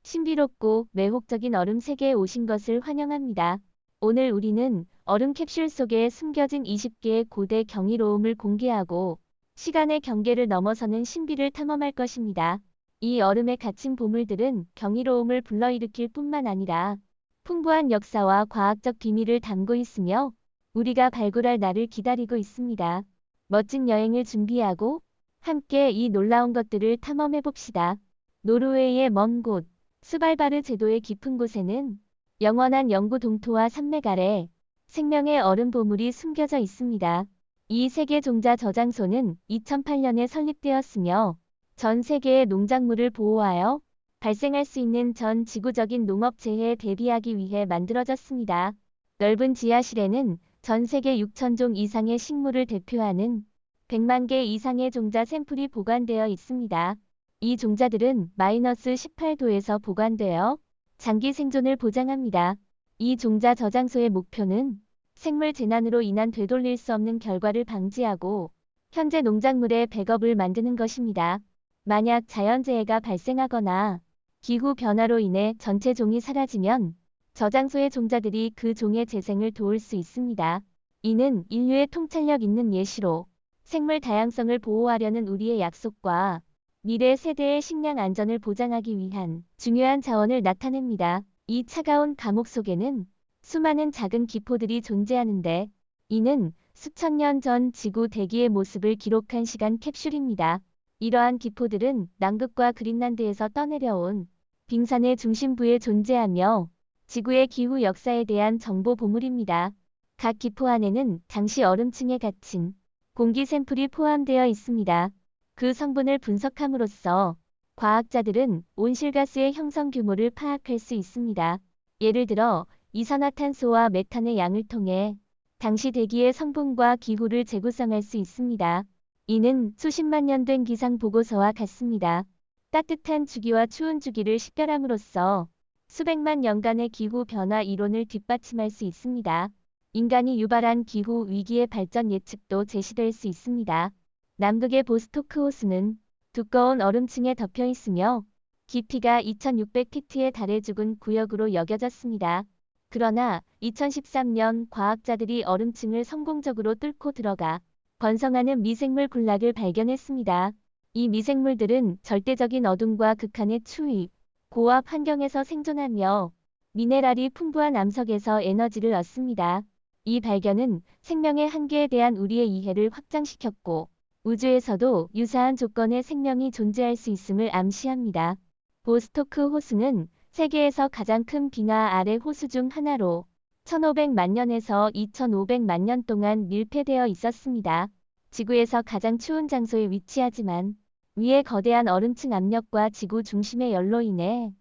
신비롭고 매혹적인 얼음 세계에 오신 것을 환영합니다. 오늘 우리는 얼음 캡슐 속에 숨겨진 20개의 고대 경이로움을 공개하고 시간의 경계를 넘어서는 신비를 탐험할 것입니다. 이 얼음에 갇힌 보물들은 경이로움을 불러일으킬 뿐만 아니라 풍부한 역사와 과학적 비밀을 담고 있으며 우리가 발굴할 날을 기다리고 있습니다. 멋진 여행을 준비하고 함께 이 놀라운 것들을 탐험해 봅시다. 노르웨이의 먼 곳, 스발바르 제도의 깊은 곳에는 영원한 영구 동토와 산맥 아래 생명의 얼음 보물이 숨겨져 있습니다. 이 세계 종자 저장소는 2008년에 설립되었으며 전 세계의 농작물을 보호하여 발생할 수 있는 전 지구적인 농업재해에 대비하기 위해 만들어졌습니다. 넓은 지하실에는 전 세계 6,000종 이상의 식물을 대표하는 100만 개 이상의 종자 샘플이 보관되어 있습니다. 이 종자들은 마이너스 18도에서 보관되어 장기 생존을 보장합니다. 이 종자 저장소의 목표는 생물 재난으로 인한 되돌릴 수 없는 결과를 방지하고 현재 농작물의 백업을 만드는 것입니다. 만약 자연재해가 발생하거나 기후 변화로 인해 전체 종이 사라지면 저장소의 종자들이 그 종의 재생을 도울 수 있습니다. 이는 인류의 통찰력 있는 예시로 생물 다양성을 보호하려는 우리의 약속과 미래 세대의 식량 안전을 보장하기 위한 중요한 자원을 나타냅니다. 이 차가운 감옥 속에는 수많은 작은 기포들이 존재하는데 이는 수천 년 전 지구 대기의 모습을 기록한 시간 캡슐입니다. 이러한 기포들은 남극과 그린란드에서 떠내려온 빙산의 중심부에 존재하며 지구의 기후 역사에 대한 정보 보물입니다. 각 기포 안에는 당시 얼음층에 갇힌 공기 샘플이 포함되어 있습니다. 그 성분을 분석함으로써 과학자들은 온실가스의 형성 규모를 파악할 수 있습니다. 예를 들어 이산화탄소와 메탄의 양을 통해 당시 대기의 성분과 기후를 재구성할 수 있습니다. 이는 수십만 년 된 기상 보고서와 같습니다. 따뜻한 주기와 추운 주기를 식별함으로써 수백만 년간의 기후 변화 이론을 뒷받침할 수 있습니다. 인간이 유발한 기후 위기의 발전 예측도 제시될 수 있습니다. 남극의 보스토크 호수는 두꺼운 얼음층에 덮여 있으며 깊이가 2600피트에 달해 죽은 구역으로 여겨졌습니다. 그러나 2013년 과학자들이 얼음층을 성공적으로 뚫고 들어가 번성하는 미생물 군락을 발견했습니다. 이 미생물들은 절대적인 어둠과 극한의 추위, 고압 환경에서 생존하며 미네랄이 풍부한 암석에서 에너지를 얻습니다. 이 발견은 생명의 한계에 대한 우리의 이해를 확장시켰고 우주에서도 유사한 조건의 생명이 존재할 수 있음을 암시합니다. 보스토크 호수는 세계에서 가장 큰 빙하 아래 호수 중 하나로 1500만 년에서 2500만 년 동안 밀폐되어 있었습니다. 지구에서 가장 추운 장소에 위치하지만 위의 거대한 얼음층 압력과 지구 중심의 열로 인해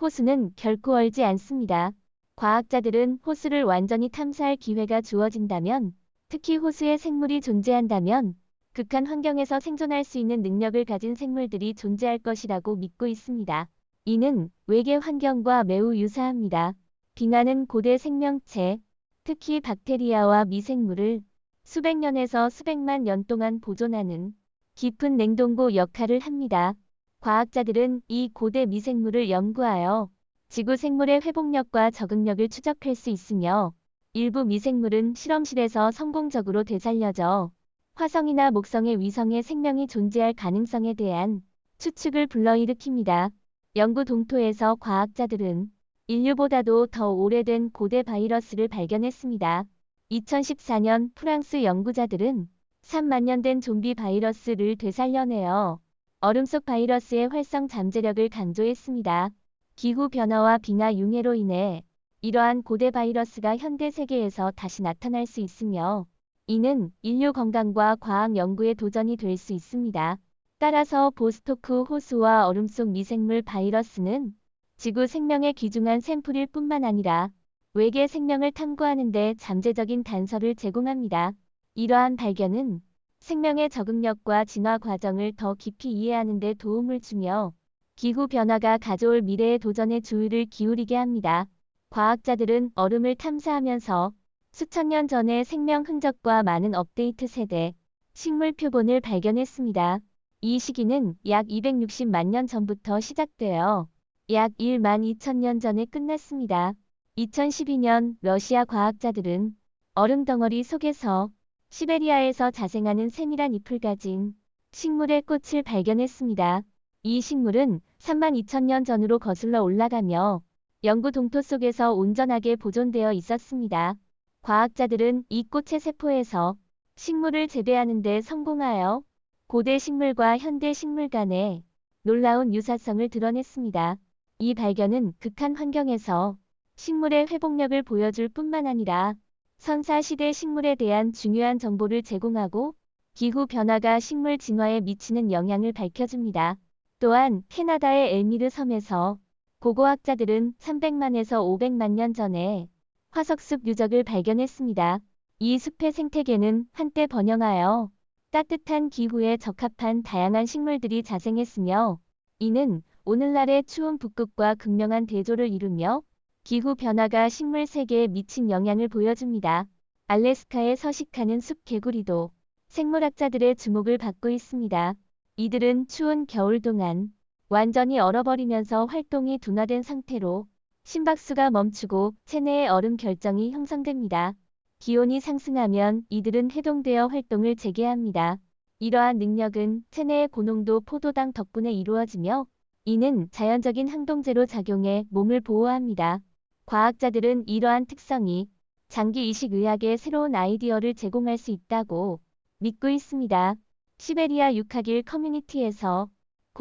호수는 결코 얼지 않습니다. 과학자들은 호수를 완전히 탐사할 기회가 주어진다면, 특히 호수에 생물이 존재한다면 극한 환경에서 생존할 수 있는 능력을 가진 생물들이 존재할 것이라고 믿고 있습니다. 이는 외계 환경과 매우 유사합니다. 빙하는 고대 생명체, 특히 박테리아와 미생물을 수백 년에서 수백만 년 동안 보존하는 깊은 냉동고 역할을 합니다. 과학자들은 이 고대 미생물을 연구하여 지구 생물의 회복력과 적응력을 추적할 수 있으며 일부 미생물은 실험실에서 성공적으로 되살려져 화성이나 목성의 위성에 생명이 존재할 가능성에 대한 추측을 불러일으킵니다. 영구 동토에서 과학자들은 인류보다도 더 오래된 고대 바이러스를 발견했습니다. 2014년 프랑스 연구자들은 3만 년 된 좀비 바이러스를 되살려내어 얼음 속 바이러스의 활성 잠재력을 강조했습니다. 기후 변화와 빙하 융해로 인해 이러한 고대 바이러스가 현대 세계에서 다시 나타날 수 있으며 이는 인류 건강과 과학 연구의 도전이 될 수 있습니다. 따라서 보스토크 호수와 얼음 속 미생물 바이러스는 지구 생명의 귀중한 샘플일 뿐만 아니라 외계 생명을 탐구하는 데 잠재적인 단서를 제공합니다. 이러한 발견은 생명의 적응력과 진화 과정을 더 깊이 이해하는 데 도움을 주며 기후 변화가 가져올 미래의 도전에 주의를 기울이게 합니다. 과학자들은 얼음을 탐사하면서 수천 년 전의 생명 흔적과 많은 업데이트 세대, 식물 표본을 발견했습니다. 이 시기는 약 260만 년 전부터 시작되어 약 1만 2천 년 전에 끝났습니다. 2012년 러시아 과학자들은 얼음 덩어리 속에서 시베리아에서 자생하는 세밀한 잎을 가진 식물의 꽃을 발견했습니다. 이 식물은 3만 2천 년 전으로 거슬러 올라가며 영구 동토 속에서 온전하게 보존되어 있었습니다. 과학자들은 이 꽃의 세포에서 식물을 재배하는 데 성공하여 고대 식물과 현대 식물 간의 놀라운 유사성을 드러냈습니다. 이 발견은 극한 환경에서 식물의 회복력을 보여줄 뿐만 아니라 선사시대 식물에 대한 중요한 정보를 제공하고 기후 변화가 식물 진화에 미치는 영향을 밝혀줍니다. 또한 캐나다의 엘미르 섬에서 고고학자들은 300만에서 500만 년 전에 화석숲 유적을 발견했습니다. 이 숲의 생태계는 한때 번영하여 따뜻한 기후에 적합한 다양한 식물들이 자생했으며 이는 오늘날의 추운 북극과 극명한 대조를 이루며 기후 변화가 식물 세계에 미친 영향을 보여줍니다. 알래스카에 서식하는 숲 개구리도 생물학자들의 주목을 받고 있습니다. 이들은 추운 겨울 동안 완전히 얼어버리면서 활동이 둔화된 상태로 심박수가 멈추고 체내의 얼음 결정이 형성됩니다. 기온이 상승하면 이들은 해동되어 활동을 재개합니다. 이러한 능력은 체내의 고농도 포도당 덕분에 이루어지며 이는 자연적인 항동제로 작용해 몸을 보호합니다. 과학자들은 이러한 특성이 장기 이식 의학의 새로운 아이디어를 제공할 수 있다고 믿고 있습니다. 시베리아 육하길 커뮤니티에서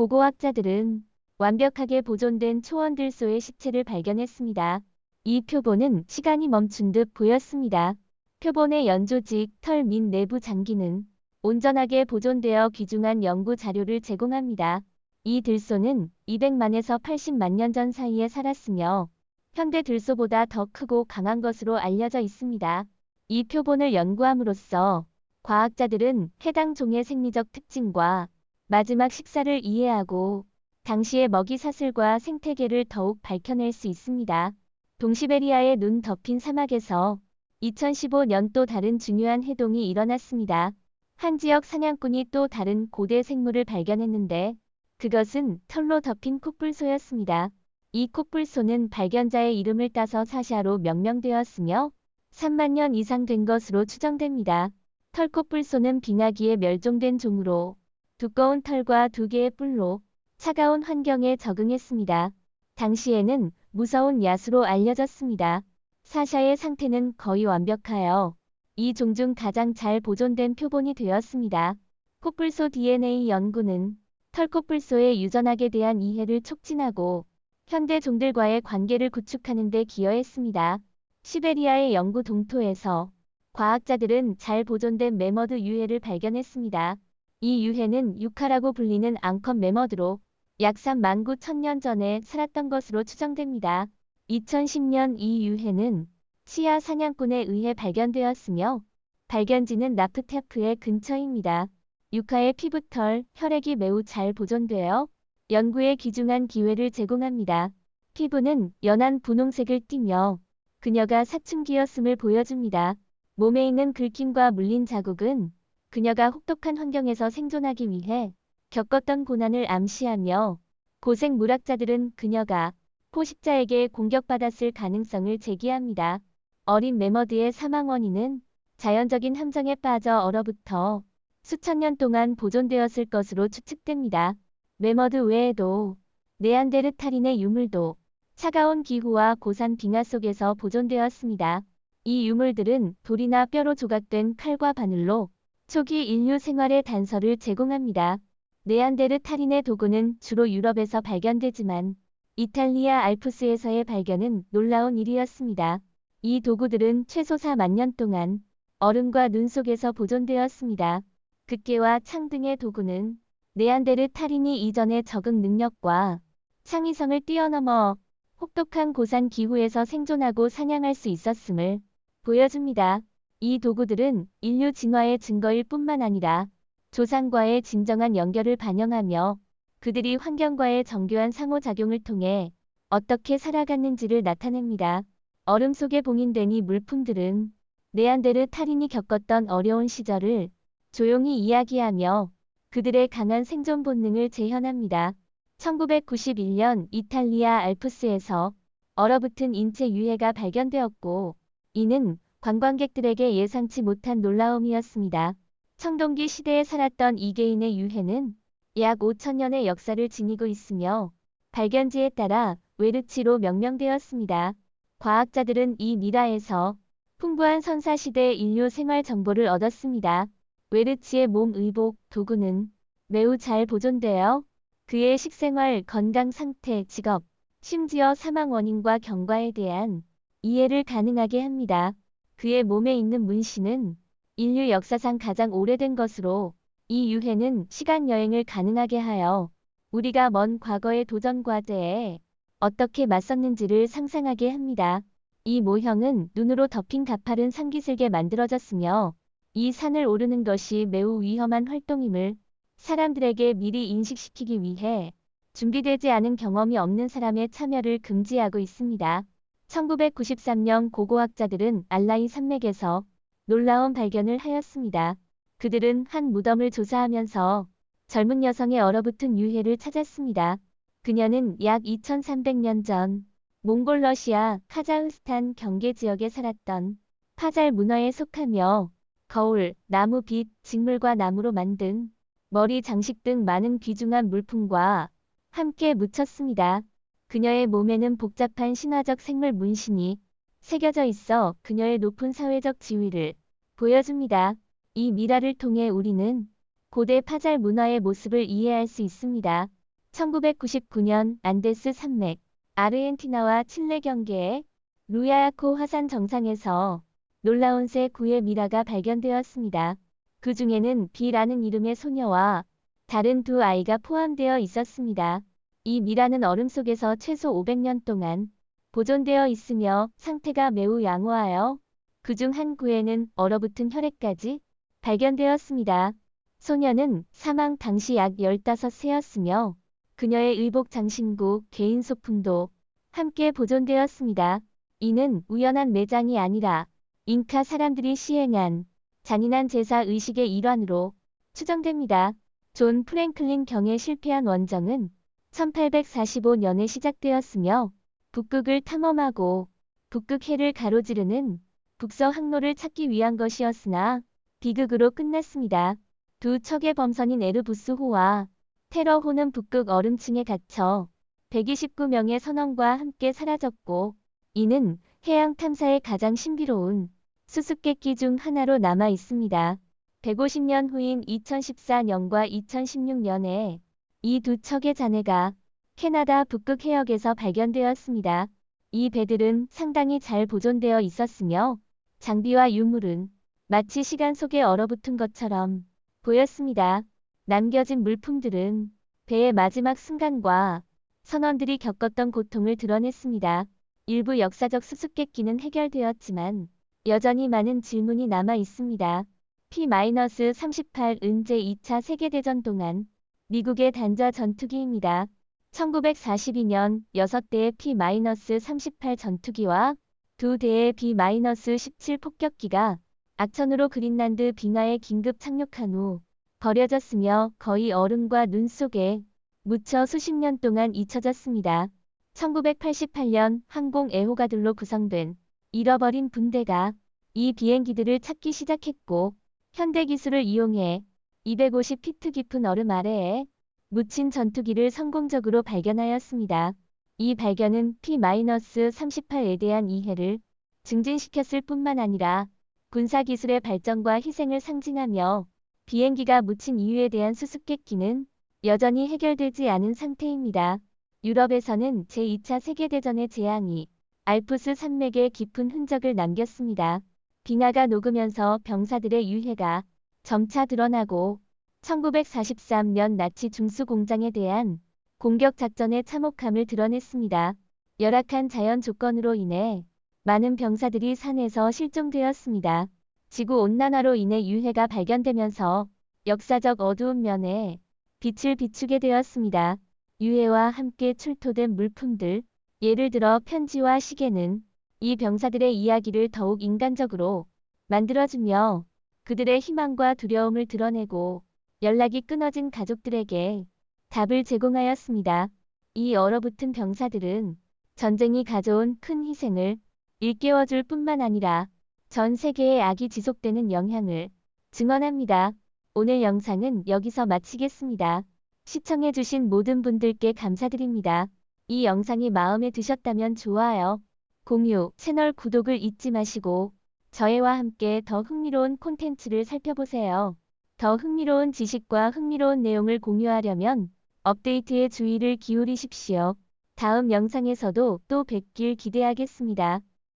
고고학자들은 완벽하게 보존된 초원들소의 시체를 발견했습니다. 이 표본은 시간이 멈춘 듯 보였습니다. 표본의 연조직, 털 및 내부 장기는 온전하게 보존되어 귀중한 연구 자료를 제공합니다. 이 들소는 200만에서 80만 년 전 사이에 살았으며 현대 들소보다 더 크고 강한 것으로 알려져 있습니다. 이 표본을 연구함으로써 과학자들은 해당 종의 생리적 특징과 마지막 식사를 이해하고 당시의 먹이 사슬과 생태계를 더욱 밝혀낼 수 있습니다. 동시베리아의 눈 덮인 사막에서 2015년 또 다른 중요한 해동이 일어났습니다. 한 지역 사냥꾼이 또 다른 고대 생물을 발견했는데 그것은 털로 덮인 콧불소였습니다. 이 콧불소는 발견자의 이름을 따서 사샤로 명명되었으며 3만 년 이상 된 것으로 추정됩니다. 털콧불소는 빙하기에 멸종된 종으로 두꺼운 털과 두 개의 뿔로 차가운 환경에 적응했습니다. 당시에는 무서운 야수로 알려졌습니다. 사샤의 상태는 거의 완벽하여 이 종 중 가장 잘 보존된 표본이 되었습니다. 콧불소 DNA 연구는 털콧불소의 유전학에 대한 이해를 촉진하고 현대 종들과의 관계를 구축하는 데 기여했습니다. 시베리아의 영구 동토에서 과학자들은 잘 보존된 매머드 유해를 발견했습니다. 이 유해는 유카라고 불리는 앙컷 매머드로 약 3만 9천 년 전에 살았던 것으로 추정됩니다. 2010년 이 유해는 치아 사냥꾼에 의해 발견되었으며 발견지는 나프테프의 근처입니다. 유카의 피부털, 혈액이 매우 잘 보존되어 연구에 귀중한 기회를 제공합니다. 피부는 연한 분홍색을 띠며 그녀가 사춘기였음을 보여줍니다. 몸에 있는 긁힘과 물린 자국은 그녀가 혹독한 환경에서 생존하기 위해 겪었던 고난을 암시하며 고생 물학자들은 그녀가 포식자에게 공격받았을 가능성을 제기합니다. 어린 매머드의 사망 원인은 자연적인 함정에 빠져 얼어붙어 수천 년 동안 보존되었을 것으로 추측됩니다. 매머드 외에도 네안데르탈인의 유물도 차가운 기후와 고산 빙하 속에서 보존되었습니다. 이 유물들은 돌이나 뼈로 조각된 칼과 바늘로 초기 인류 생활의 단서를 제공합니다. 네안데르탈인의 도구는 주로 유럽에서 발견되지만 이탈리아 알프스에서의 발견은 놀라운 일이었습니다. 이 도구들은 최소 4만 년 동안 얼음과 눈 속에서 보존되었습니다. 급계와 창 등의 도구는 네안데르탈인이 이전의 적응 능력과 창의성을 뛰어넘어 혹독한 고산 기후에서 생존하고 사냥할 수 있었음을 보여줍니다. 이 도구들은 인류 진화의 증거일 뿐만 아니라 조상과의 진정한 연결을 반영하며 그들이 환경과의 정교한 상호작용을 통해 어떻게 살아갔는지를 나타냅니다. 얼음 속에 봉인된 이 물품들은 네안데르탈인이 겪었던 어려운 시절을 조용히 이야기하며 그들의 강한 생존 본능을 재현합니다. 1991년 이탈리아 알프스에서 얼어붙은 인체 유해가 발견되었고, 이는 관광객들에게 예상치 못한 놀라움이었습니다. 청동기 시대에 살았던 이 개인의 유해는 약 5천년의 역사를 지니고 있으며 발견지에 따라 웨르치로 명명되었습니다. 과학자들은 이 미라에서 풍부한 선사시대 인류 생활 정보를 얻었습니다. 웨르치의 몸 의복, 도구는 매우 잘 보존되어 그의 식생활, 건강 상태, 직업, 심지어 사망 원인과 경과에 대한 이해를 가능하게 합니다. 그의 몸에 있는 문신은 인류 역사상 가장 오래된 것으로 이 유해는 시간 여행을 가능하게 하여 우리가 먼 과거의 도전 과제에 어떻게 맞섰는지를 상상하게 합니다. 이 모형은 눈으로 덮인 가파른 산기슭에 만들어졌으며 이 산을 오르는 것이 매우 위험한 활동임을 사람들에게 미리 인식시키기 위해 준비되지 않은 경험이 없는 사람의 참여를 금지하고 있습니다. 1993년 고고학자들은 알라이 산맥에서 놀라운 발견을 하였습니다. 그들은 한 무덤을 조사하면서 젊은 여성의 얼어붙은 유해를 찾았습니다. 그녀는 약 2300년 전 몽골 러시아 카자흐스탄 경계 지역에 살았던 파잘 문화에 속하며 거울, 나무 빗, 직물과 나무로 만든 머리 장식 등 많은 귀중한 물품과 함께 묻혔습니다. 그녀의 몸에는 복잡한 신화적 생물 문신이 새겨져 있어 그녀의 높은 사회적 지위를 보여줍니다. 이 미라를 통해 우리는 고대 파잘 문화의 모습을 이해할 수 있습니다. 1999년 안데스 산맥, 아르헨티나와 칠레 경계의 루야야코 화산 정상에서 놀라운 새 구의 미라가 발견되었습니다. 그 중에는 비라는 이름의 소녀와 다른 두 아이가 포함되어 있었습니다. 이 미라는 얼음 속에서 최소 500년 동안 보존되어 있으며 상태가 매우 양호하여 그중 한 구에는 얼어붙은 혈액까지 발견되었습니다. 소녀는 사망 당시 약 15세였으며 그녀의 의복 장신구, 개인 소품도 함께 보존되었습니다. 이는 우연한 매장이 아니라 잉카 사람들이 시행한 잔인한 제사 의식의 일환으로 추정됩니다. 존 프랭클린 경에 실패한 원정은 1845년에 시작되었으며 북극을 탐험하고 북극해를 가로지르는 북서 항로를 찾기 위한 것이었으나 비극으로 끝났습니다. 두 척의 범선인 에르부스호와 테러호는 북극 얼음층에 갇혀 129명의 선원과 함께 사라졌고, 이는 해양 탐사의 가장 신비로운 수수께끼 중 하나로 남아 있습니다. 150년 후인 2014년과 2016년에 이 두 척의 잔해가 캐나다 북극 해역에서 발견되었습니다. 이 배들은 상당히 잘 보존되어 있었으며 장비와 유물은 마치 시간 속에 얼어붙은 것처럼 보였습니다. 남겨진 물품들은 배의 마지막 순간과 선원들이 겪었던 고통을 드러냈습니다. 일부 역사적 수수께끼는 해결되었지만 여전히 많은 질문이 남아 있습니다. P-38은 제2차 세계대전 동안 미국의 단자 전투기입니다. 1942년 6대의 P-38 전투기와 2대의 B-17 폭격기가 악천후로 그린란드 빙하에 긴급 착륙한 후 버려졌으며 거의 얼음과 눈 속에 묻혀 수십 년 동안 잊혀졌습니다. 1988년 항공 애호가들로 구성된 잃어버린 분대가 이 비행기들을 찾기 시작했고, 현대 기술을 이용해 250피트 깊은 얼음 아래에 묻힌 전투기를 성공적으로 발견하였습니다. 이 발견은 P-38에 대한 이해를 증진시켰을 뿐만 아니라 군사기술의 발전과 희생을 상징하며 비행기가 묻힌 이유에 대한 수수께끼는 여전히 해결되지 않은 상태입니다. 유럽에서는 제2차 세계대전의 재앙이 알프스 산맥에 깊은 흔적을 남겼습니다. 빙하가 녹으면서 병사들의 유해가 점차 드러나고 1943년 나치 중수 공장에 대한 공격 작전의 참혹함을 드러냈습니다. 열악한 자연 조건으로 인해 많은 병사들이 산에서 실종되었습니다. 지구온난화로 인해 유해가 발견되면서 역사적 어두운 면에 빛을 비추게 되었습니다. 유해와 함께 출토된 물품들, 예를 들어 편지와 시계는 이 병사들의 이야기를 더욱 인간적으로 만들어주며 그들의 희망과 두려움을 드러내고 연락이 끊어진 가족들에게 답을 제공하였습니다. 이 얼어붙은 병사들은 전쟁이 가져온 큰 희생을 일깨워줄 뿐만 아니라 전 세계에 악이 지속되는 영향을 증언합니다. 오늘 영상은 여기서 마치겠습니다. 시청해주신 모든 분들께 감사드립니다. 이 영상이 마음에 드셨다면 좋아요, 공유, 채널 구독을 잊지 마시고 저희와 함께 더 흥미로운 콘텐츠를 살펴보세요. 더 흥미로운 지식과 흥미로운 내용을 공유하려면 업데이트에 주의를 기울이십시오. 다음 영상에서도 또 뵙길 기대하겠습니다.